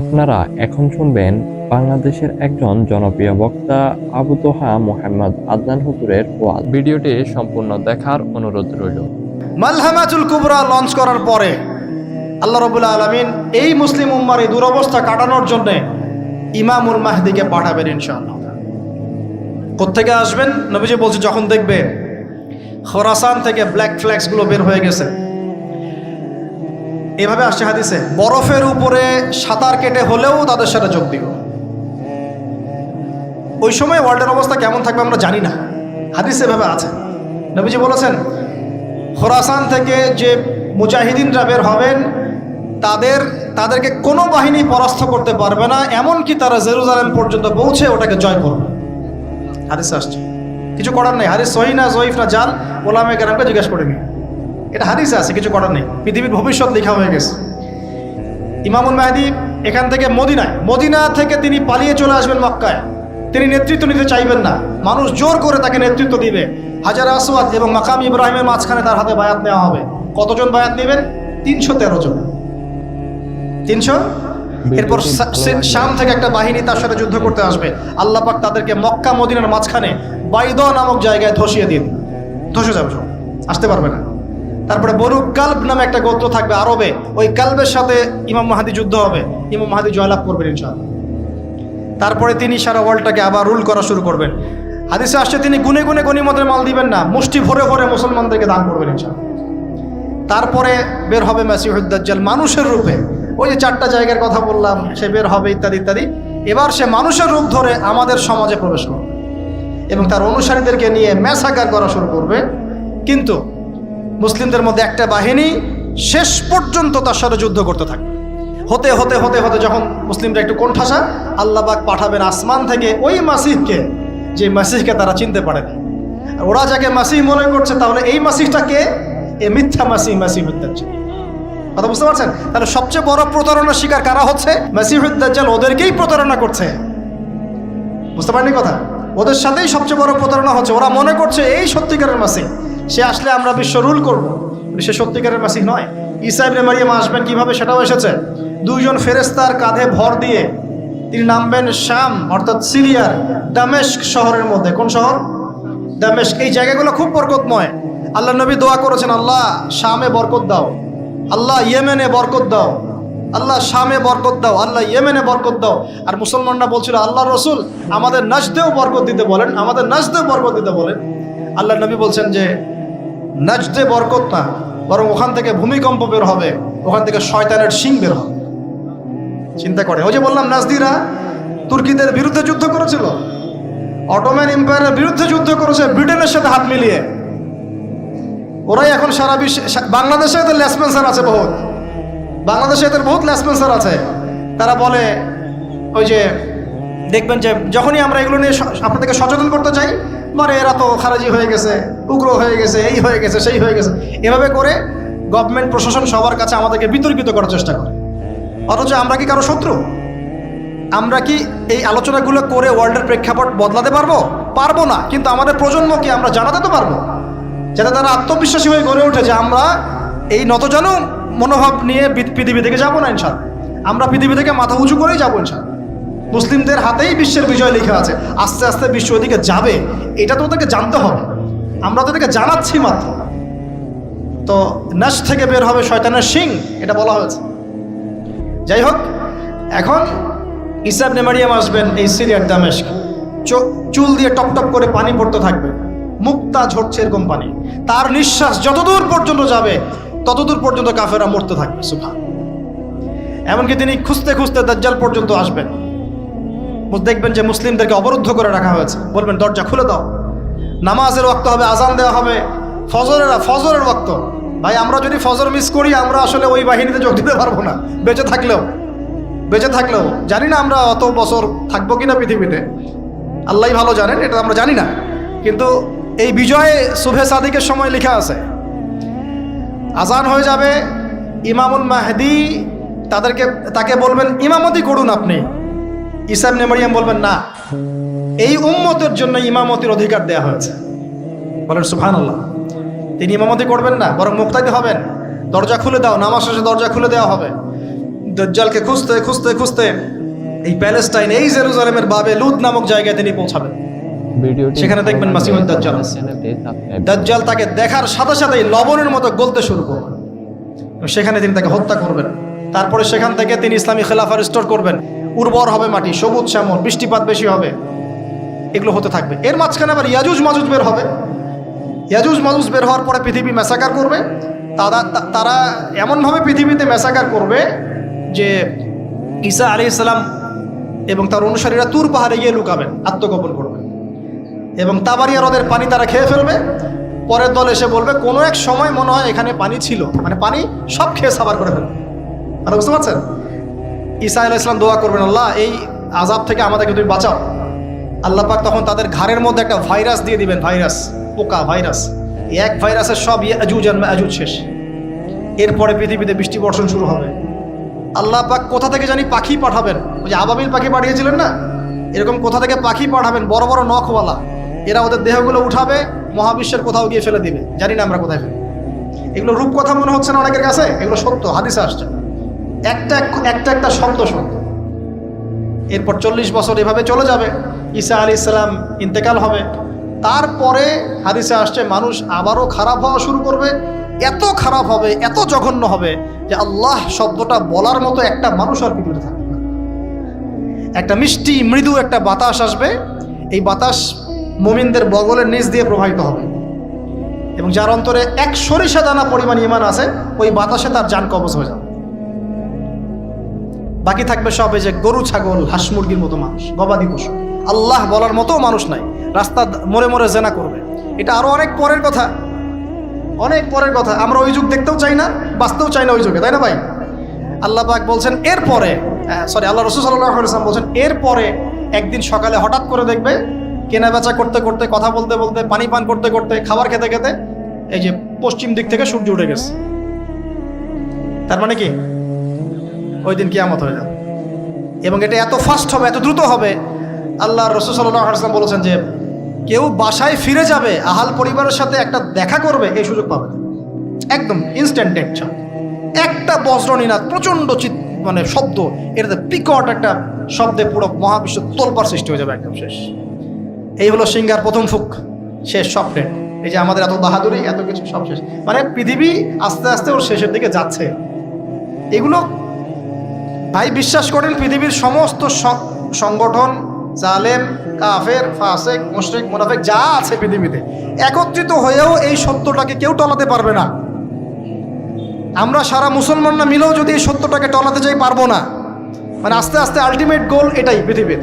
আপনারা এখন শুনবেন বাংলাদেশের একজন জনপ্রিয় বক্তা আবু তোহা মোহাম্মদ আদনান হুজুরের ওয়াজ। ভিডিওটি সম্পূর্ণ দেখার অনুরোধ রইল। মালহামাতুল কুবরা লঞ্চ করার পরে আল্লাহ রাব্বুল আলামিন এই মুসলিম উম্মার এই দুরবস্থা কাটানোর জন্য ইমামুল মাহদিকে পাঠাবেন ইনশাআল্লাহ। কোত্থেকে আসবেন? নবীজি বলছে যখন দেখবে খোরাসান থেকে ব্ল্যাক ফ্ল্যাক্স গুলো বের হয়ে গেছে, এভাবে আসছে হাদিসে, বরফের উপরে সাঁতার কেটে হলেও তাদের সাথে যোগ দিব। ওই সময় ওয়ার্ল্ডের অবস্থা কেমন থাকবে আমরা জানি না, হাদিসে এভাবে আছে। নবীজি বলেছেন খোরাসান থেকে যে মুজাহিদিনরা বের হবেন তাদেরকে কোনো বাহিনী পরাস্ত করতে পারবে না, এমনকি তারা জেরুজালেম পর্যন্ত পৌঁছে ওটাকে জয় করবে। হাদিসে আসছে, কিছু করার নেই। হাদিস সহিহ না জয়ীফ না জাল, ওলামায়ে কেরামকে জিজ্ঞেস করে নি, এটা হাদিসে আছে, কিছু করার নেই। পৃথিবীর ভবিষ্যৎ লেখা হয়ে গেছে। ইমামুল মাহদি এখান থেকে মদিনা থেকে তিনি পালিয়ে চলে আসবেন মক্কায়। তিনি নেতৃত্ব নিতে চাইবেন না, মানুষ জোর করে তাকে নেতৃত্ব দিবে। হাজার আসওয়াদ এবং মাকাম ইব্রাহিমের মাঝখানে তার হাতে বায়াত নেওয়া হবে। কতজন বায়াত নেবেন? 313 জন। 300। এরপর শাম থেকে একটা বাহিনী তার সাথে যুদ্ধ করতে আসবে। আল্লাহ পাক তাদেরকে মক্কা মদিনার মাঝখানে বাইদা নামক জায়গায় ধসিয়ে দিন, ধসে যাবে, আসতে পারবে না। তারপরে বনু কালব নামে একটা গোত্র থাকবে আরবে, ওই কালবের সাথে ইমাম মাহদি যুদ্ধ হবে, ইমাম মাহদি জয়লাভ করবেন ইনশাআল্লাহ। তারপরে তিনি সারা ওয়ার্ল্ডটাকে আবার রুল করা শুরু করবেন। হাদিসে আসছে তিনি গুনে গুনে গনিমতের মাল দিবেন না, মুষ্টি ভরে ভরে মুসলমানদেরকে দান করবেন ইনশাআল্লাহ। তারপরে বের হবে মাসিহুদ দাজ্জাল মানুষের রূপে, ওই যে 4টা জায়গার কথা বললাম, সে বের হবে ইত্যাদি ইত্যাদি। এবার সে মানুষের রূপ ধরে আমাদের সমাজে প্রবেশ করবে এবং তার অনুসারীদেরকে নিয়ে ম্যাসাকার করা শুরু করবে। কিন্তু মুসলিমদের মধ্যে একটা বাহিনী শেষ পর্যন্ত তার সাথে যুদ্ধ করতে থাকবে। হতে হতে হতে হতে যখন মুসলিমরা একটু কোণঠাসা, আল্লাহ পাক পাঠাবেন আসমান থেকে ওই মাসিহকে, যে মাসিহকে তারা চিনতে পারেনি। ওরা যাকে মাসিহ মনে করছে, তাহলে এই মাসিহটা কে? এ মিথ্যা মাসিহুদ দাজ্জাল। কথা বুঝতে পারছেন? তাহলে সবচেয়ে বড় প্রতারণার শিকার কারা হচ্ছে? মাসিহুদ দাজ্জাল ওদেরকেই প্রতারণা করছে। বুঝতে পারেননি কথা? ওদের সাথেই সবচেয়ে বড় প্রতারণা হচ্ছে। ওরা মনে করছে এই সত্যিকারের মাসিহ, সে আসলে আমরা বিশ্ব রুল করব। সে সত্যিকারের মাসিহ নয়। ঈসা ইবনে মারিয়াম আসবেন কিভাবে সেটাও এসেছে। 2 জন ফেরেশতার কাঁধে ভর দিয়ে তিনি নামবেন শাম অর্থাৎ সিরিয়ার দামেস্ক শহরের মধ্যে। কোন শহর? দামেস্ক। এই জায়গাগুলো খুব বরকতময়। আল্লাহ নবী দোয়া করেছেন, আল্লাহ শামে বরকত দাও, আল্লাহ ইয়েমেনে বরকত দাও, আল্লাহ শামে বরকত দাও, আল্লাহ ইয়েমেনে বরকত দাও। আর মুসলমানরা বলছিল, আল্লাহ রসুল আমাদের নাজদেও বরকত দিতে বলেন, আমাদের নাজদেও বরকত দিতে বলেন। আল্লাহ নবী বলছেন যে নাজদে বরকত না, বরং ওখান থেকে ভূমিকম্প বের হবে, ওখান থেকে শয়তানের শিং বের হবে। চিন্তা করে, ওই যে বললাম নাজদিরা তুর্কিদের বিরুদ্ধে যুদ্ধ করেছিল, অটোম্যান এম্পায়ারের বিরুদ্ধে যুদ্ধ করেছে ব্রিটেনের সাথে হাত মিলিয়ে। ওরাই এখন সারা বিশ্বে, বাংলাদেশে এদের লেসপেন্সার আছে বহুত, বাংলাদেশে এদের বহুত লেসপেন্সার আছে। তারা বলে, ওই যে দেখবেন যে যখনই আমরা এগুলো নিয়ে আপনাদেরকে সচেতন করতে চাই, মানে এরা তো খারাজি হয়ে গেছে, উগ্র হয়ে গেছে, এই হয়ে গেছে, সেই হয়ে গেছে, এভাবে করে গভর্নমেন্ট প্রশাসন সবার কাছে আমাদেরকে বিতর্কিত করার চেষ্টা করে। অথচ আমরা কি কারো শত্রু? আমরা কি এই আলোচনাগুলো করে ওয়ার্ল্ডের প্রেক্ষাপট বদলাতে পারবো? পারবো না। কিন্তু আমাদের প্রজন্মকে আমরা জানাতে তো পারবো, যাতে তারা আত্মবিশ্বাসী হয়ে গড়ে ওঠে যে আমরা এই নতজানু মনোভাব নিয়ে পৃথিবী থেকে যাবো না ইনশাআল্লাহ। আমরা পৃথিবী থেকে মাথা উঁচু করেই যাবো ইনশাআল্লাহ। মুসলিমদের হাতেই বিশ্বের বিজয় লেখা আছে, আস্তে আস্তে বিশ্ব ওদিকে যাবে, এটা তো ওদেরকে জানতে হবে। আমরা তো ওদেরকে জানাচ্ছি মাত্র। তো নাশ থেকে বের হবে শয়তানের শিং, এটা বলা হয়েছে। যাই হোক, এখন ঈসা ইবনে মারিয়াম আসবেন এই সিরিয়ার দামেস্ক, চুল দিয়ে টপ টপ করে পানি পড়তে থাকবে, মুক্তা ঝরছে এরকম পানি। তার নিঃশ্বাস যতদূর পর্যন্ত যাবে ততদূর পর্যন্ত কাফেররা মরতে থাকবে। সুবহান। এমনকি তিনি খুঁজতে খুঁজতে দাজ্জাল পর্যন্ত আসবেন। দেখবেন যে মুসলিমদেরকে অবরুদ্ধ করে রাখা হয়েছে, বলবেন দরজা খুলে দাও, নামাজের ওয়াক্ত হবে, আজান দেওয়া হবে, ফজরের ওয়াক্ত। ভাই আমরা যদি ফজর মিস করি, আমরা আসলে ওই বাহিনীতে যোগ দিতে পারবো না, বেঁচে থাকলেও জানি না আমরা অত বছর থাকবো কিনা পৃথিবীতে, আল্লাহই ভালো জানেন, এটা আমরা জানি না। কিন্তু এই বিজয়ে সুবহে সাদিকের সময় লেখা আছে, আজান হয়ে যাবে, ইমামুল মাহদি তাকে বলবেন ইমামতি করুন আপনি। ঈসা ইবনে মারিয়াম বলবেন না, এই উম্মতের জন্য ইমামতির অধিকার দেয়া হয়েছে। বলেন সুবহানাল্লাহ। তিনি ইমামতি করবেন না, বরং মুক্তাদি হবেন। দরজা খুলে দাও, নামাজ শেষে দরজা খুলে দেওয়া হবে। দাজ্জালকে খুঁজতে খুঁজতে খুঁজতে এই প্যালেস্টাইন, এই জেরুজালেমের বাবে লুদ নামক জায়গায় তিনি পৌঁছাবেন। ভিডিওটি সেখানে দেখবেন মাসিহুদ দাজ্জাল আছে। দাজ্জাল তাকে দেখার সাথে সাথেই লবণের মতো গলতে শুরু করবেন। সেখানে তিনি তাকে হত্যা করবেন। তারপরে সেখান থেকে তিনি ইসলামী খেলাফা রিস্টোর করবেন। উর্বর হবে মাটি, সবুজ শ্যামল, বৃষ্টিপাত বেশি হবে, এগুলো হতে থাকবে। এর মাঝখানে আবার ইয়াজুজ মাজুজ বের হবে। ইয়াজুজ মাজুজ বের হওয়ার পরে পৃথিবী ম্যাসাকার করবে। তারা এমনভাবে পৃথিবীতে ম্যাসাকার করবে যে ঈসা আলাইহিস সালাম এবং তার অনুসারীরা তুর পাহাড়ে গিয়ে লুকাবেন, আত্মগোপন করবেন, এবং তাবারিয়া হ্রদের পানি তারা খেয়ে ফেলবে। পরের দল এসে বলবে কোনো এক সময় মনে হয় এখানে পানি ছিল, মানে পানি সব খেয়ে সাবার করে ফেলবে। মানে বুঝতে পারছেন? ঈসা আলাইহিস সালাম দোয়া করবেন, আল্লাহ এই আযাব থেকে আমাদেরকে তুমি বাঁচাও। আল্লাহ পাক তখন তাদের ঘাড়ের মধ্যে একটা ভাইরাস দিয়ে দিবেন, ভাইরাস, পোকা ভাইরাস। এক ভাইরাসের সব ইয়াজুজ আর মাজুজ শেষ। এরপরে পৃথিবীতে বৃষ্টি বর্ষণ শুরু হবে। আল্লাহ পাক কোথা থেকে জানি পাখি পাঠাবেন, ওই যে আবাবিল পাখি পাঠিয়েছিলেন না, এরকম কোথা থেকে পাখি পাঠাবেন বড় বড় নখওয়ালা। এরা ওদের দেহগুলো উঠাবে, মহাবিশ্বের কোথাও গিয়ে ফেলে দিবে, জানি না আমরা কোথায় ফেলে। এগুলো রূপকথা মনে হচ্ছে না অনেকের কাছে, এগুলো সত্য, হাদিসে আসছে। একটা শব্দ সত্য। এরপর 40 বছর এভাবে চলে যাবে। ঈসা আলাইহিস সালাম ইন্তেকাল হবে। তারপরে হাদিসে আসছে মানুষ আবারও খারাপ হওয়া শুরু করবে। এত খারাপ হবে, এত জঘন্য হবে যে আল্লাহ শব্দটা বলার মতো একটা মানুষ আর পৃথিবীতে থাকবে না। একটা মিষ্টি মৃদু একটা বাতাস আসবে। এই বাতাস মুমিনদের বগলের নিচ দিয়ে প্রবাহিত হবে, এবং যার অন্তরে এক সরিষা দানা পরিমাণ ঈমান আছে, ওই বাতাসে তার জান কবজ হয়ে যাবে। বাকি থাকবে সব এই যে গরু, ছাগল, হাঁস, মুরগির মতো মানুষ, গবাদি পশু। আল্লাহ বলার মতো মানুষ নাই। রাস্তা মোড়ে মোড়ে জেনা করবে। এটা আরো অনেক পরের কথা, অনেক পরের কথা। আমরা ওই যুগ দেখতেও চাই না, বাঁচতেও চাই না ওই যুগে, তাই না ভাই? আল্লাহ পাক বলছেন এরপরে, আল্লাহ রাসূল সাল্লাল্লাহু আলাইহি ওয়াসাল্লাম বলছেন এরপরে একদিন সকালে হঠাৎ করে দেখবে কেনা বেচা করতে করতে, কথা বলতে বলতে, পানি পান করতে করতে, খাবার খেতে খেতে এই যে পশ্চিম দিক থেকে সূর্য উঠে গেছে। তার মানে কি ওই দিন কিয়ামত হয়ে যাবে। এবং এটা এত ফাস্ট হবে, এত দ্রুত হবে। আল্লাহ রাসূল সাল্লাল্লাহু আলাইহি ওয়াসাল্লাম বলেছেন যে কেউ বাসায় ফিরে যাবে, আহাল পরিবারের সাথে একটা দেখা করবে, এই সুযোগ পাবে না। একদম ইনস্ট্যান্ট ডেট। একটা বজ্রনীনাদ, প্রচণ্ড মানে শব্দ, এটাতে বিকট একটা শব্দে পুরো মহাবিশ্ব তোলপাড় সৃষ্টি হয়ে যাবে, একদম শেষ। এই হলো সিঙ্গার প্রথম ফুক, শেষ, সব ডেট। এই যে আমাদের এত বাহাদুরি, এত কিছু সব শেষ। মানে পৃথিবী আস্তে আস্তে ওর শেষের দিকে যাচ্ছে। এগুলো ভাই বিশ্বাস করেন, পৃথিবীর সমস্ত সংগঠন, জালেম, কাফের, ফাসেক, মুশরিক, মুনাফিক যা আছে পৃথিবীতে, একত্রিত হয়েও এই সত্যটাকে কেউ টলাতে পারবে না। আমরা সারা মুসলমানরা মিলেও যদি এই সত্যটাকে টলাতে যাই, পারবো না। মানে আস্তে আস্তে আলটিমেট গোল এটাই পৃথিবীর।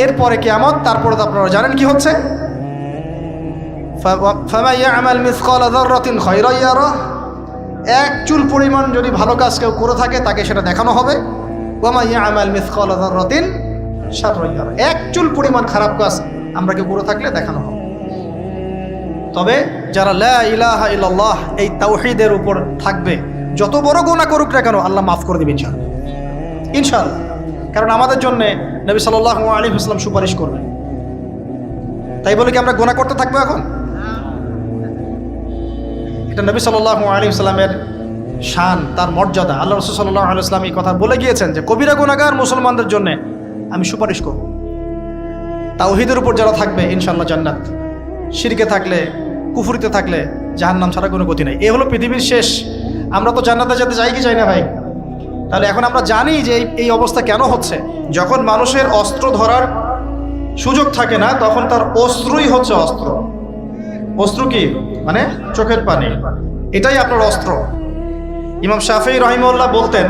এরপরে কিয়ামত, তারপরে তো আপনারা জানেন কি হচ্ছে। ফামান ইয়ামাল মিসকালা যাররাতিন খায়রান ইয়ারাহ, এক চুল পরিমাণ যদি ভালো কাজ কেউ করে থাকে তাকে সেটা দেখানো হবে। ওয়া মান ইয়ামাল মিসকালা যাররাতিন শাররান ইয়ারাহ, এক চুল পরিমাণ খারাপ কাজ আমরা কেউ করে থাকলে দেখানো হবে। তবে যারা লা ইলাহা ইল্লাল্লাহ এই তাওহীদের উপর থাকবে, যত বড় গুনাহ করুক না কেন আল্লাহ মাফ করে দিবেন ইনশাআল্লাহ, ইনশাআল্লাহ। কারণ আমাদের জন্য নবী সাল্লাল্লাহু আলাইহি ওয়াসাল্লাম সুপারিশ করবেন। তাই বলে কি আমরা গুনাহ করতে থাকবো এখন? এটা নবী সাল্লাল্লাহু আলাইহি ওয়াসাল্লামের শান, তার মর্যাদা। আল্লাহ রাসূল সাল্লাল্লাহু আলাইহি ওয়াসাল্লাম এই কথা বলে গিয়েছেন যে কবিরা গুনাহগার মুসলমানদের জন্য আমি সুপারিশ করব। তাওহীদের উপর যারা থাকবে ইনশাআল্লাহ জান্নাত, শিরকে থাকলে, কুফরিতে থাকলে জাহান্নাম ছাড়া কোনো গতি নাই। এ হলো পৃথিবীর শেষ। আমরা তো জান্নাতে যেতে চাই কি চাই না ভাই? তাহলে এখন আমরা জানি যে এই অবস্থা কেন হচ্ছে। যখন মানুষের অস্ত্র ধরার সুযোগ থাকে না, তখন তার অস্ত্রই হচ্ছে অস্ত্র। অস্ত্র কি? মানে চোখের পানি, এটাই আপনার অস্ত্র। ইমাম শাফিঈ রাহিমাহুল্লাহ বলতেন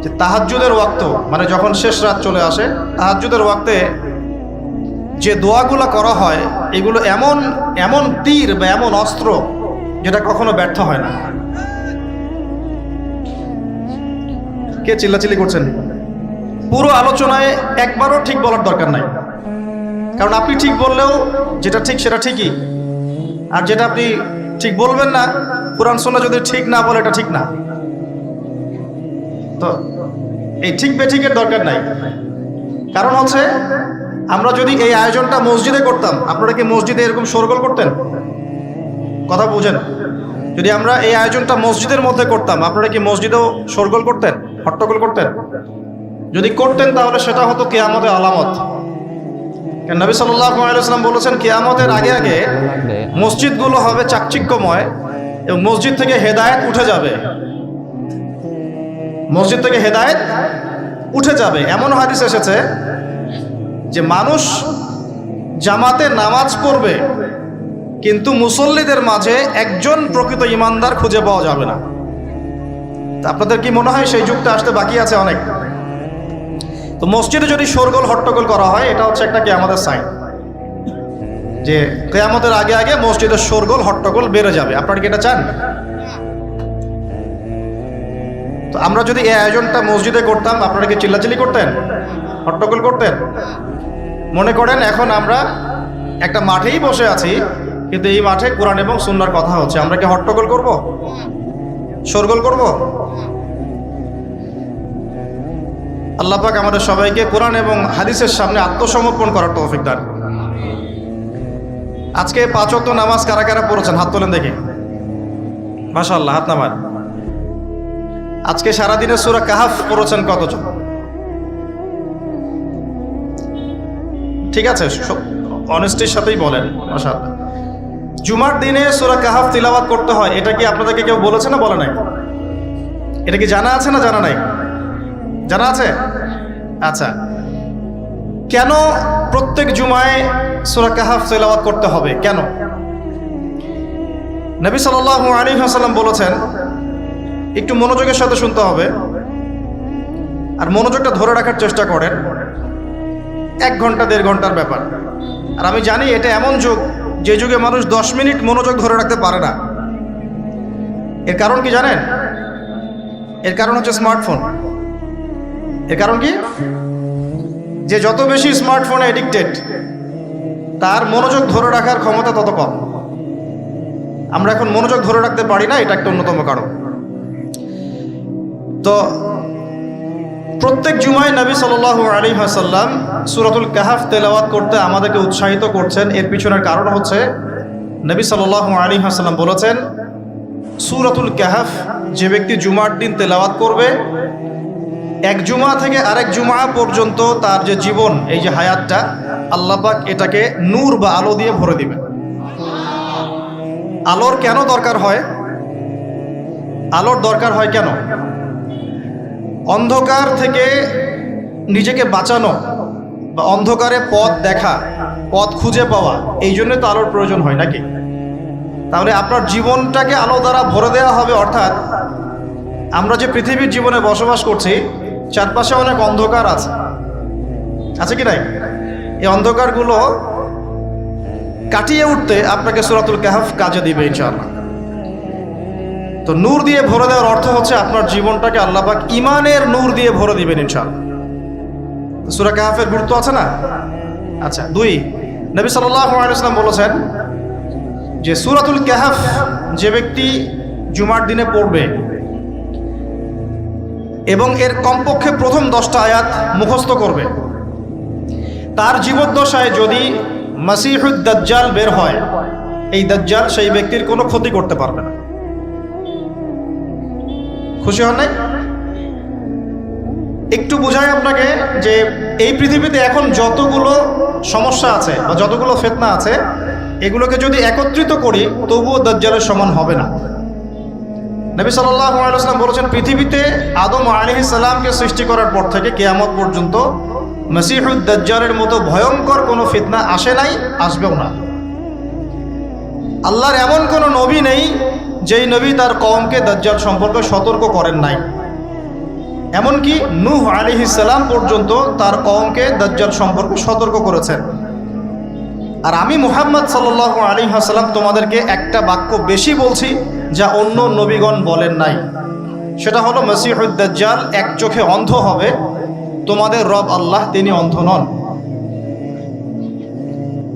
যে তাহাজ্জুদের ওয়াক্ত, মানে যখন শেষ রাত চলে আসে, তাহাজ্জুদের ওয়াক্তে যে দোয়াগুলো করা হয় এগুলো এমন এমন তীর বা এমন অস্ত্র যেটা কখনো ব্যর্থ হয় না। কে চিল্লাচিল্লি করছেন? পুরো আলোচনায় একবারও ঠিক বলার দরকার নাই, কারণ আপনি ঠিক বললেও যেটা ঠিক সেটা ঠিকই, আর যেটা আপনি ঠিক বলবেন না, কুরআন সুন্নাহ যদি ঠিক না বলে এটা ঠিক না। তো এই ঠিক বেঠিকের দরকার নাই। কারণ হচ্ছে আমরা যদি এই আয়োজনটা মসজিদে করতাম, আপনারা কি মসজিদে এরকম শোরগোল করতেন? কথা বুঝেন? যদি আমরা এই আয়োজনটা মসজিদের মধ্যে করতাম, আপনারা কি মসজিদেও শোরগোল করতেন? হট্টগোল করতেন? যদি করতেন তাহলে সেটা হতো কিয়ামতের আলামত। কারণ নবী সাল্লাল্লাহু আলাইহি ওয়াসাল্লাম বলেছেন কিয়ামতের আগে আগে মসজিদগুলো হবে চাকচিক্যময় এবং মসজিদ থেকে হেদায়েত উঠে যাবে। মসজিদ থেকে হেদায়েত উঠে যাবে। এমন হাদিস এসেছে যে মানুষ জামাতে নামাজ পড়বে কিন্তু মুসল্লিদের মাঝে একজন প্রকৃত ইমানদার খুঁজে পাওয়া যাবে না। তা আপনাদের কি মনে হয় সেই যুগটা আসতে বাকি আছে অনেক? তো মসজিদে যদি শোরগোল হট্টগোল করা হয়, এটা হচ্ছে একটা কিয়ামতের সাইন যে কিয়ামতের আগে আগে মসজিদের শোরগোল হট্টগোল বেড়ে যাবে। আপনারা কি এটা চান? তো আমরা যদি এই আয়োজনটা মসজিদে করতাম, আপনারা কি চিল্লাচিল্লি করতেন, হট্টগোল করতেন? মনে করেন এখন আমরা একটা মাঠেই বসে আছি, কিন্তু এই মাঠে কোরআন এবং সুন্নাহর কথা হচ্ছে, আমরা কি হট্টগোল করব, শোরগোল করব? আল্লাহ পাক আমাদের সবাইকে কোরআন এবং হাদিসের সামনে আত্মসমর্পণ করার তৌফিক দান। আজকে 5 ওয়াক্ত নামাজ কারা কারা পড়েছেন হাত তোলেন দেখি। মাশাআল্লাহ, হাত নামান। আজকে সারাদিনে সূরা কাহাফ পড়েছেন কতজন? ঠিক আছে, অনেস্টির সাথেই বলেন। মাশাআল্লাহ। জুমার দিনে সূরা কাহাফ তিলাওয়াত করতে হয়, এটা কি আপনাদেরকে কেউ বলেছে না বলে নাই? এটা কি জানা আছে না জানা নাই? জানা আছে? আচ্ছা, কেন প্রত্যেক জুমায় সূরা কাহাফ তিলাওয়াত করতে হবে? কেন? নবী সাল্লাল্লাহু আলাইহি ওয়াসাল্লাম বলেছেন, একটু মনোযোগের সাথে শুনতে হবে আর মনোযোগটা ধরে রাখার চেষ্টা করেন। 1 ঘন্টা 1.5 ঘন্টার ব্যাপার। আর আমি জানি এটা এমন যুগ যে যুগে মানুষ 10 মিনিট মনোযোগ ধরে রাখতে পারে না। এর কারণ কি জানেন? এর কারণ হচ্ছে স্মার্টফোন। এর কারণ কি? যে যত বেশি স্মার্টফোনে এডিক্টেড, তার মনোযোগ ধরে রাখার ক্ষমতা তত কম। আমরা এখন মনোযোগ ধরে রাখতে পারি না, এটা একটা অন্যতম কারণ। তো প্রত্যেক জুমায় নবী সাল্লাল্লাহু আলাইহি ওয়াসাল্লাম সূরাতুল কাহাফ তেলাওয়াত করতে আমাদেরকে উৎসাহিত করছেন। এর পিছনের কারণ হচ্ছে নবী সাল্লাল্লাহু আলাইহি ওয়াসাল্লাম বলেছেন, সূরাতুল কাহাফ যে ব্যক্তি জুমার দিন তেলাওয়াত করবে, এক জুমা থেকে আরেক জুমা পর্যন্ত তার যে জীবন, এই যে হায়াতটা, আল্লাহ পাক এটাকে নূর বা আলো দিয়ে ভরে দিবেন। আলোর কেন দরকার হয়? আলোর দরকার হয় কেন? অন্ধকার থেকে নিজেকে বাঁচানো বা অন্ধকারে পথ দেখা, পথ খুঁজে পাওয়া, এই জন্য তো আলোর প্রয়োজন হয় নাকি? তাহলে আপনার জীবনটাকে আলো দ্বারা ভরে দেওয়া হবে। অর্থাৎ আমরা যে পৃথিবীর জীবনে বসবাস করছি, চারপাশে অনেক অন্ধকার আছে কি নাই? এই অন্ধকারগুলো কাটিয়ে উঠতে আপনাকে সূরাতুল কাহাফ কাজে দিবে ইনশাআল্লাহ। তো নূর দিয়ে ভরে দেওয়ার অর্থ হচ্ছে আপনার জীবনটাকে আল্লাহ পাক ঈমানের নূর দিয়ে ভরে দিবেন ইনশাআল্লাহ। সূরা কাহাফের গুরুত্ব আছে না? আচ্ছা, 2, নবী সাল্লাল্লাহু আলাইহি ওয়াসাল্লাম বলেছেন যে সূরাতুল কাহাফ যে ব্যক্তি জুমার দিনে পড়বে এবং এর কমপক্ষে প্রথম 10টা আয়াত মুখস্থ করবে, তার জীবদ্দশায় যদি মাসিহুদ দাজ্জাল বের হয়, এই দাজ্জাল সেই ব্যক্তির কোনো ক্ষতি করতে পারবে না। খুশি হন নাই? একটু বোঝাই আপনাকে যে এই পৃথিবীতে এখন যতগুলো সমস্যা আছে বা যতগুলো ফিতনা আছে, এগুলোকে যদি একত্রিত করি তবুও দাজ্জালের সমান হবে না। নবী সাল্লাল্লাহু আলাইহি ওয়াসাল্লাম বলেছেন, পৃথিবীতে আদম আলাইহিস সালামকে সৃষ্টি করার পর থেকে কিয়ামত পর্যন্ত মাসিহুদ দাজ্জালের মতো ভয়ঙ্কর কোনো ফিতনা আসে নাই, আসবেও না। আল্লাহর এমন কোনো নবী নেই যেই নবী তার কওমকে দাজ্জাল সম্পর্কে সতর্ক করেন নাই। এমনকি নূহ আলাইহিস সালাম পর্যন্ত তার কওমকে দাজ্জাল সম্পর্কে সতর্ক করেছেন। আর আমি মুহাম্মদ সাল্লাল্লাহু আলাইহি ওয়াসাল্লাম তোমাদেরকে একটা বাক্য বেশি বলছি যা অন্য নবীগণ বলেন নাই, সেটা হলো মাসিহুদ দাজ্জাল এক চোখে অন্ধ হবে, তোমাদের রব আল্লাহ তিনি অন্ধ নন।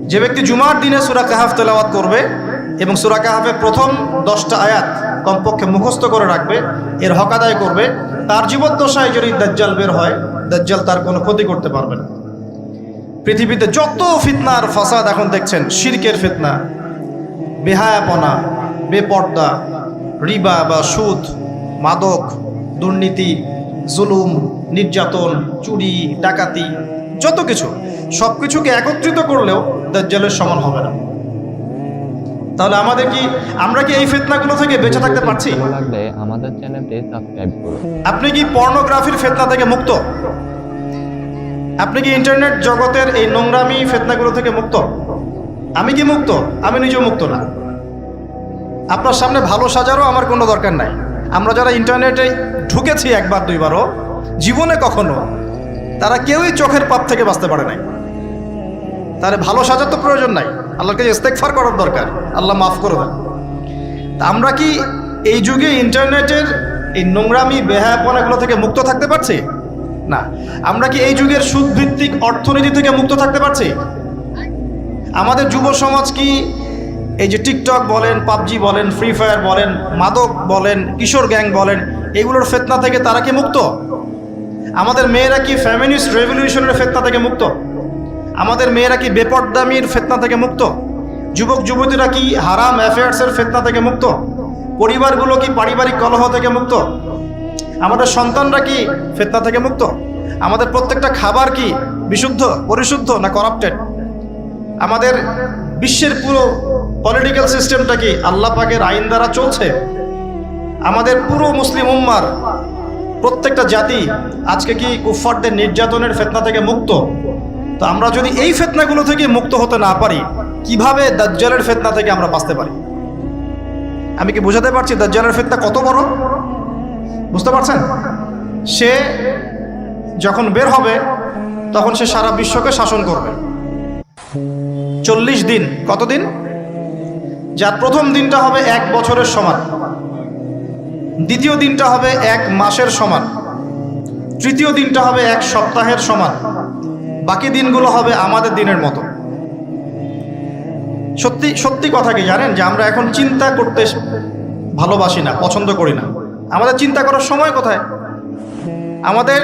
যে ব্যক্তি জুমার দিনে সূরা কাহাফ তেলাওয়াত করবে এবং সূরা কাহাফের প্রথম 10টা আয়াত কমপক্ষে মুখস্থ করে রাখবে, এর হক আদায় করবে, তার জীবদ্দশায় যদি দাজ্জাল বের হয়, দাজ্জাল তার কোনো ক্ষতি করতে পারবে না। পৃথিবীতে যত ফিতনার ফাসাদ এখন দেখছেন, শিরকের ফিতনা, বেহায়াপনা, বেপর্দা, রিবা বা সুদ, মাদক, দুর্নীতি, জুলুম, নির্যাতন, চুরি, ডাকাতি, যত কিছু সব কিছুকে একত্রিত করলেও দাজ্জালের সমান হবে না। তাহলে আমরা কি এই ফিতনাগুলো থেকে বেঁচে থাকতে পারছি? ভালো লাগলে আমাদের চ্যানেলটি সাবস্ক্রাইব করুন। আপনি কি পর্নোগ্রাফির ফিতনা থেকে মুক্ত? আপনি কি ইন্টারনেট জগতের এই নোংরামি ফিতনাগুলো থেকে মুক্ত? আমি কি মুক্ত? আমি নিজেও মুক্ত না। আপনার সামনে ভালো সাজারও আমার কোনো দরকার নাই। আমরা যারা ইন্টারনেটে ঢুকেছি একবার দুইবারও, জীবনে কখনো তারা কেউই চোখের পাপ থেকে বাঁচতে পারে নাই। তাহলে ভালো সাজার তো প্রয়োজন নাই, আল্লাহকে ইস্তেগফার করার দরকার, আল্লাহ মাফ করে দেন। তা আমরা কি এই যুগে ইন্টারনেটের এই নোংরামি বেহায়াপনাগুলো থেকে মুক্ত থাকতে পারছি? না। আমরা কি এই যুগের সুদভিত্তিক অর্থনীতি থেকে মুক্ত থাকতে পারছি? আমাদের যুব সমাজ কি এই যে টিকটক বলেন, পাবজি বলেন, ফ্রি ফায়ার বলেন, মাদক বলেন, কিশোর গ্যাং বলেন, এগুলোর ফিতনা থেকে তারা কি মুক্ত? আমাদের মেয়েরা কি ফেমিনিস্ট রেভলিউশনের ফিতনা থেকে মুক্ত? আমাদের মেয়েরা কি বেপরদামির ফিতনা থেকে মুক্ত? যুবক যুবতীরা কি হারাম অ্যাফেয়ার্সের ফিতনা থেকে মুক্ত? পরিবারগুলো কি পারিবারিক কলহ থেকে মুক্ত? আমাদের সন্তানরা কি ফিতনা থেকে মুক্ত? আমাদের প্রত্যেকটা খাবার কি বিশুদ্ধ, পরিশুদ্ধ না করাপ্টেড? আমাদের বিশ্বের পুরো পলিটিক্যাল সিস্টেমটা কি আল্লাহ পাকের আইন দ্বারা চলছে? আমাদের পুরো মুসলিম উম্মার প্রত্যেকটা জাতি আজকে কি কুফফারদের নির্যাতনের ফিতনা থেকে মুক্ত? তো আমরা যদি এই ফিতনাগুলো থেকে মুক্ত হতে না পারি, কিভাবে দাজ্জালের ফিতনা থেকে আমরা বাঁচতে পারি? আমি কি বোঝাতে পারছি দাজ্জালের ফিতনা কত বড়? বুঝতে পারছেন? সে যখন বের হবে তখন সে সারা বিশ্বকে শাসন করবে 40 দিন। কতদিন? যার প্রথম দিনটা হবে 1 বছরের সমান, দ্বিতীয় দিনটা হবে 1 মাসের সমান, তৃতীয় দিনটা হবে 1 সপ্তাহের সমান, বাকি দিনগুলো হবে আমাদের দিনের মতো। সত্যি সত্যি কথা কি জানেন যে আমরা এখন চিন্তা করতে ভালোবাসি না, পছন্দ করি না। আমাদের চিন্তা করার সময় কোথায়? আমাদের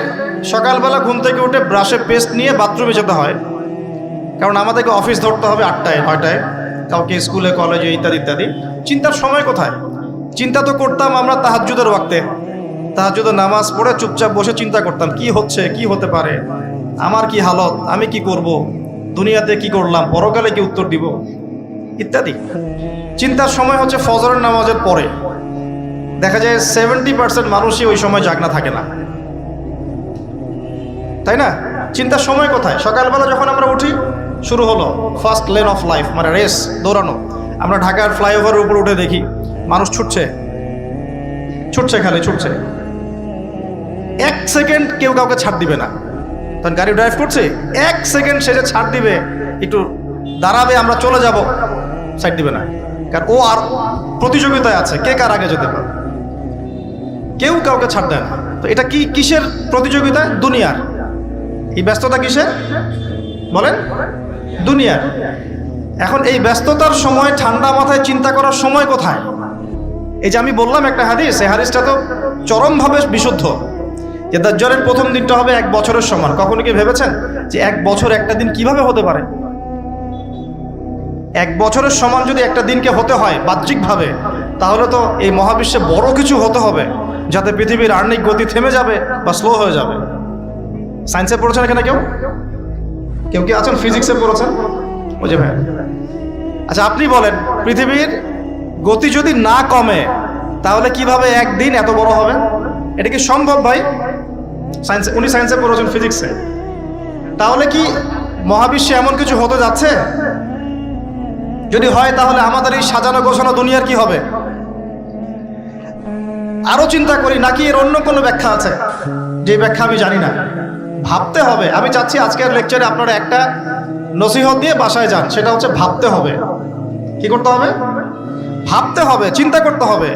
সকালবেলা ঘুম থেকে উঠে ব্রাশে পেস্ট নিয়ে বাথরুমে যেতে হয়, কারণ আমাদেরকে অফিস ধরতে হবে 8টায় 9টায়, কাউকে স্কুলে কলেজে ইত্যাদি ইত্যাদি। চিন্তার সময় কোথায়? চিন্তা তো করতাম আমরা তাহাজ্জুদের ওয়াক্তে, তাহাজ্জুদের নামাজ পড়ে চুপচাপ বসে চিন্তা করতাম কি হচ্ছে, কি হতে পারে, আমার কি হালত, আমি কি করব, দুনিয়াতে কি করলাম, পরকালে কি উত্তর দিব ইত্যাদি। চিন্তার সময় হচ্ছে ফজরের নামাজের পরে। দেখা যায় 70% মানুষই ওই সময় জাগনা থাকে না, তাই না? চিন্তার সময় কোথায়? সকালবেলা যখন আমরা উঠি শুরু হলো ফার্স্ট লেন অফ লাইফ, মানে রেস, দৌড়ানো। আমরা ঢাকার ফ্লাইওভারের উপর উঠে দেখি মানুষ ছুটছে, খালি ছুটছে। 1 সেকেন্ড কেউ কাউকে ছাড় দিবে না। তখন গাড়ি ড্রাইভ করছে, 1 সেকেন্ড সে যে ছাড় দিবে, একটু দাঁড়াবে, আমরা চলে যাব, সাইড দিবে না, কারণ ও আর প্রতিযোগিতায় আছে কে কার আগে যেতে পারে। কেউ কাউকে ছাড় দেয় না। তো এটা কি কিসের প্রতিযোগিতা? দুনিয়ার। এই ব্যস্ততা কিসের বলেন? দুনিয়ার। এখন এই ব্যস্ততার সময় ঠান্ডা মাথায় চিন্তা করার সময় কোথায়? এই যে আমি বললাম একটা হাদিস, এই হাদিসটা তো চরমভাবে বিশুদ্ধ, যে দাজ্জালের প্রথম দিনটা হবে 1 বছরের সমান। কখনো কি ভেবেছেন যে 1 বছর একটা দিন কিভাবে হতে পারে? 1 বছরের সমান যদি একটা দিনকে হতে হয় বাহ্যিকভাবে, তাহলে তো এই মহাবিশ্বে বড় কিছু হতে হবে, যাতে পৃথিবীর আর্নিক গতি থেমে যাবে বা স্লো হয়ে যাবে। সায়েন্সে পড়েছেন এখানে কেউ কি আছেন? ফিজিক্সে পড়েছেন? ওই যে ভাই, আচ্ছা আপনি বলেন, পৃথিবীর গতি যদি না কমে তাহলে কিভাবে একদিন এত বড় হবে? এটা কি সম্ভব ভাই? সায়েন্সে, উনি সায়েন্সে পড়েছেন, ফিজিক্সে। তাহলে কি মহাবিশ্বে এমন কিছু হতে যাচ্ছে? যদি হয় তাহলে আমাদের এই সাজানো গোছানো দুনিয়ার কি হবে? আরো চিন্তা করি নাকি এর অন্য কোনো ব্যাখ্যা আছে, যে ব্যাখ্যা আমি জানি না? ভাবতে হবে। আমি চাচ্ছি আজকের লেকচারে আপনারা একটা নসিহত দিয়ে বাসায় যান, সেটা হচ্ছে ভাবতে হবে। কি করতে হবে? ভাবতে হবে, চিন্তা করতে হবে।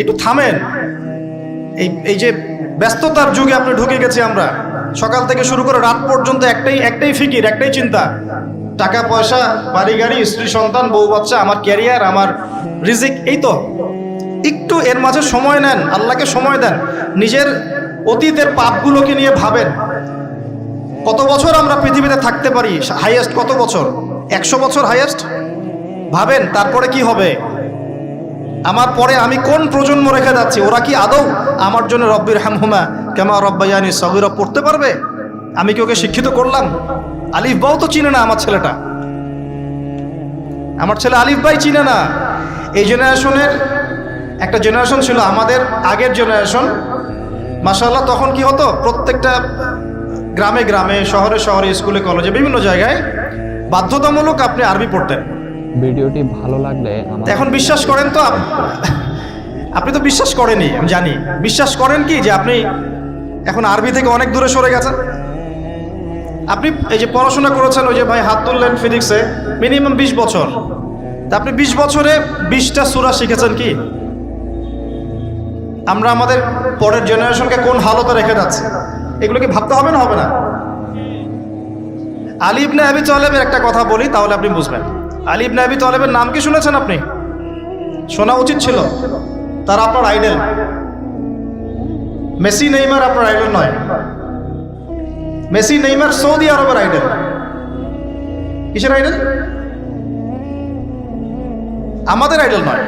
একটু থামেন। এই যে ব্যস্ততার যুগে আপনি ঢুকে গেছি আমরা, সকাল থেকে শুরু করে রাত পর্যন্ত একটাই ফিকির, একটাই চিন্তা, টাকা পয়সা, বাড়ি গাড়ি, স্ত্রী সন্তান, বউ বাচ্চা, আমার ক্যারিয়ার, আমার রিজিক, এই তো। একটু এর মাঝে সময় নেন, আল্লাহকে সময় দেন, নিজের অতীতের পাপগুলোকে নিয়ে ভাবেন। কত বছর আমরা পৃথিবীতে থাকতে পারি? হাইয়েস্ট কত বছর? 100 বছর হাইয়েস্ট। ভাবেন তারপরে কি হবে? আমার পরে আমি কোন প্রজন্ম রেখে যাচ্ছি, ওরা কি আদৌ আমার জন্য রব্বির হামহুমা কামা রব্বায়ানি সগীরা পড়তে পারবে? আমি কি ওকে শিক্ষিত করলাম? আলিফ বাও তো চিনে না আমার ছেলেটা, আমার ছেলে আলিফ বাই চিনে না। এই জেনারেশনের একটা জেনারেশন ছিল আমাদের আগের জেনারেশন, মাশাআল্লাহ। তখন কি হতো, প্রত্যেকটা গ্রামে গ্রামে, শহরে শহরে, স্কুলে কলেজে, বিভিন্ন জায়গায় বাধ্যতামূলক আপনি আরবি পড়তেন। ভিডিওটি ভালো লাগলে এখন বিশ্বাস করেন তো, আপনি তো বিশ্বাস করেনই, আমি জানি। বিশ্বাস করেন কি যে আপনি এখন আরবি থেকে অনেক দূরে সরে গেছেন? আপনি এই যে পড়াশোনা করেছেন, ওই যে ভাই হাত তুললেন ফিজিক্সে, মিনিমাম 20 বছর, তা আপনি 20 বছরে 20টা সূরা শিখেছেন কি? আমরা আমাদের পরের জেনারেশনকে কোন হালতে রেখে যাচ্ছি, এগুলো কি ভাবতে হবে না, হবে না? আলী ইবনে আবি তালেবের একটা কথা বলি, তাহলে আপনি বুঝবেন। আলী ইবনে আবি তালেবের নাম কি শুনেছেন আপনি? শোনা উচিত ছিল। তার আপনার আইডল। মেসি নেইমার আপনার আইডল নয়। মেসি নেইমার সৌদি আরবের আইডল। কিসের আইডল? আমাদের আইডল নয়।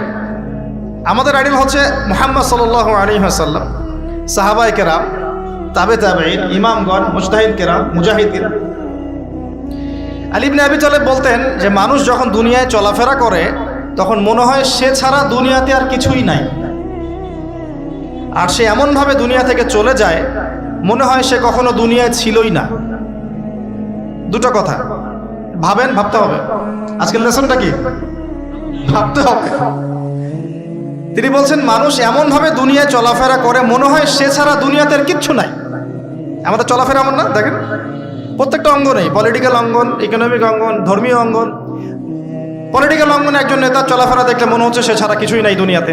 আমাদের আইডল হচ্ছে মুহাম্মদ সাল্লাল্লাহু আলাইহি ওয়াসাল্লাম, সাহাবায়ে কেরাম, তাবে তাবেঈন, ইমামগণ, মুজতাহিদ কেরাম, মুজাহিদ কেরাম। আলী ইবনে আবি তালেব বলতেন যে মানুষ যখন দুনিয়ায় চলাফেরা করে তখন মনে হয় সে ছাড়া দুনিয়াতে আর কিছুই নাই, আর সে এমনভাবে দুনিয়া থেকে চলে যায় মনে হয় সে কখনো দুনিয়ায় ছিলই না। দুটো কথা ভাবেন, ভাবতে হবে। আজকের লেসনটা কি? ভাবতে হবে। তিনি বলছেন মানুষ এমনভাবে দুনিয়ায় চলাফেরা করে মনে হয় সে ছাড়া দুনিয়াতে আর কিচ্ছু নাই। আমাদের চলাফেরা এমন না? দেখেন প্রত্যেকটা অঙ্গনেই, পলিটিক্যাল অঙ্গন, ইকোনমিক অঙ্গন, ধর্মীয় অঙ্গন। পলিটিক্যাল অঙ্গনে একজন নেতার চলাফেরা দেখলে মনে হচ্ছে সে ছাড়া কিছুই নাই দুনিয়াতে।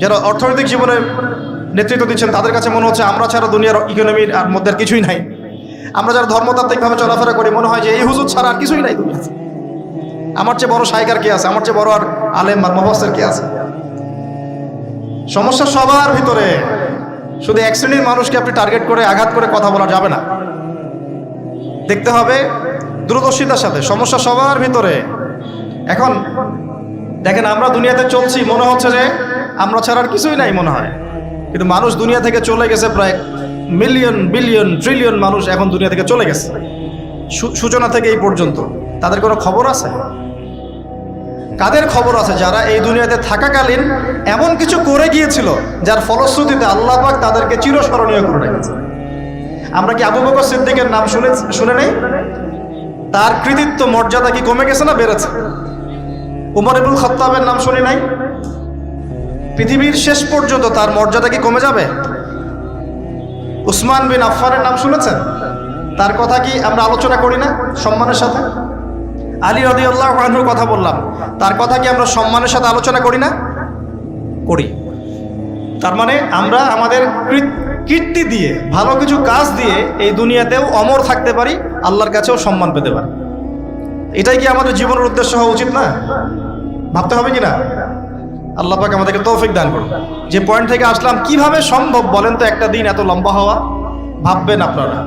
যারা অর্থনৈতিক জীবনে নেতৃত্ব দিচ্ছেন তাদের কাছে মনে হচ্ছে আমরা ছাড়া দুনিয়ার ইকোনমির আর মধ্যে কিছুই নাই। আমরা যারা ধর্মতাত্ত্বিকভাবে চলাফেরা করি মনে হয় যে এই হুজুর ছাড়া আর কিছুই নাই দুনিয়াতে। আমার চেয়ে বড় শায়খার কে আছে, আমার চেয়ে বড় আর আলেম আর মুফাসসির কে আছে? সমস্যা সবার ভিতরে। শুধু এক শ্রেণীর মানুষকে আপনি টার্গেট করে আঘাত করে কথা বলা যাবে না। দেখতে হবে দূরদর্শিতার সাথে, সমস্যা সবার ভিতরে। এখন দেখেন আমরা দুনিয়াতে চলছি, মনে হচ্ছে যে আমরা ছাড়া আর কিছুই নাই মনে হয়, কিন্তু মানুষ দুনিয়া থেকে চলে গেছে। প্রায় মিলিয়ন, বিলিয়ন, ট্রিলিয়ন মানুষ এখন দুনিয়া থেকে চলে গেছে সূচনা থেকে এই পর্যন্ত। তাদের কোনো খবর আছে? কাদের খবর আছে? যারা এই দুনিয়াতে থাকাকালীন এমন কিছু করে গিয়েছিল যার ফলশ্রুতিতে আল্লাহ পাক তাদেরকে চিরস্মরণীয় করে রেখেছে। আমরা কি আবু বকর সিদ্দিকের নাম শুনে নেই? তার কৃতিত্ব মর্যাদা কি কমে গেছে না বেড়েছে? উমর ইবনুল খাত্তাবের নাম শুনি নাই? পৃথিবীর শেষ পর্যন্ত তার মর্যাদা কি কমে যাবে? উসমান বিন আফফানের নাম শুনেছেন? তার কথা কি আমরা আলোচনা করি না সম্মানের সাথে? আলী রাদিয়াল্লাহু আনহুর কথা বললাম, তার কথা কি আমরা সম্মানের সাথে আলোচনা করি না? করি। তার মানে আমরা আমাদের কীর্তি দিয়ে, ভালো কিছু কাজ দিয়ে এই দুনিয়াতেও অমর থাকতে পারি, আল্লাহর কাছেও সম্মান পেতে পারি। এটাই কি আমাদের জীবনের উদ্দেশ্য হওয়া উচিত না? ভাবতে হবে কি না? আল্লাহ পাক আমাদেরকে তৌফিক দান করুন। যে পয়েন্ট থেকে আসলাম, কিভাবে সম্ভব বলেন তো একটা দিন এত লম্বা হওয়া? ভাববেন আপনারা,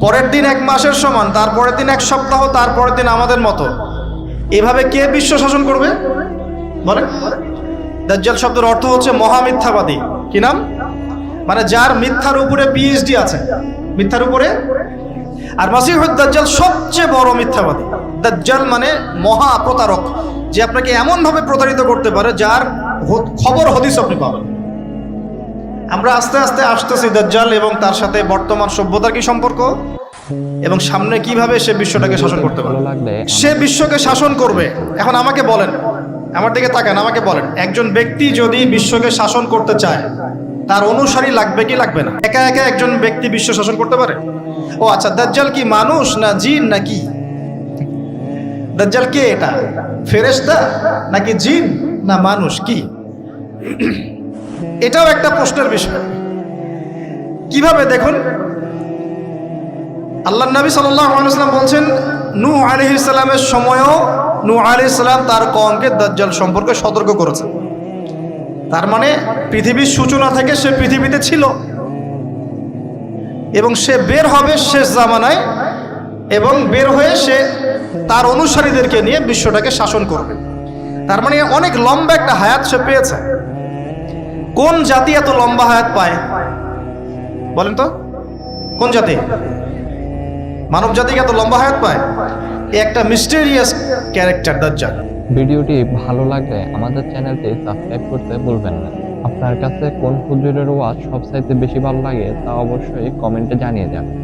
পরের দিন 1 মাসের সমান, তারপরের দিন 1 সপ্তাহ, তারপরের দিন আমাদের মতো। এভাবে কে বিশ্ব শাসন করবে বলেন? দাজ্জাল শব্দের অর্থ হচ্ছে মহামিথ্যাবাদী। কি নাম? মানে যার মিথ্যার উপরে পিএইচডি আছে, মিথ্যার উপরে। আর মাসিহুদ দাজ্জাল সবচেয়ে বড় মিথ্যাবাদী। দাজ্জাল মানে মহা প্রতারক, যে আপনাকে এমনভাবে প্রতারিত করতে পারে যার খবর হদিস আপনি পাবেন। আমরা আস্তে আস্তে আসতেছি দাজ্জাল এবং তার সাথে বর্তমান সভ্যতার কি সম্পর্ক, এবং সামনে কিভাবে সে বিশ্বটাকে শাসন করতে পারে। সে বিশ্বকে শাসন করবে। এখন আমাকে বলেন, আমার দিকে তাকান, আমাকে বলেন, একজন ব্যক্তি যদি বিশ্বকে শাসন করতে চায় তার অনুসারী লাগবে কি লাগবে না? একা একা একজন ব্যক্তি বিশ্ব শাসন করতে পারে? ও আচ্ছা, দাজ্জাল কি মানুষ না জিন নাকি? দাজ্জাল কে? এটা ফেরেশতা নাকি জিন না মানুষ? কি? এটাও একটা প্রশ্নের বিষয়। কিভাবে? দেখুন, আল্লাহর নবী সাল্লাল্লাহু আলাইহি ওয়াসাল্লাম বলছেন নূহ আলাইহিস সালামের সময়ও নূহ আলাইহিস সালাম তার কওমকে দাজ্জাল সম্পর্কে সতর্ক করেছেন। তার মানে পৃথিবীর সূচনা থেকে সে পৃথিবীতে ছিল এবং সে বের হবে শেষ জামানায়, এবং বের হয়ে সে তার অনুসারীদেরকে নিয়ে বিশ্বটাকে শাসন করবে। তার মানে অনেক লম্বা একটা হায়াত সে পেয়েছে। কোন জাতি এত লম্বা হায়াত পায় বলেন তো? কোন জাতি মানব জাতিকে এত লম্বা হায়াত পায়? একটা মিস্টেরিয়াস ক্যারেক্টার দাজ্জাল। ভিডিওটি ভালো লাগলে আমাদের চ্যানেলটি সাবস্ক্রাইব করতে ভুলবেন না। আপনার কাছে কোন হুজুরের ওয়াজ সবচাইতে বেশি ভালো লাগে তা অবশ্যই কমেন্টে জানিয়ে যাবেন।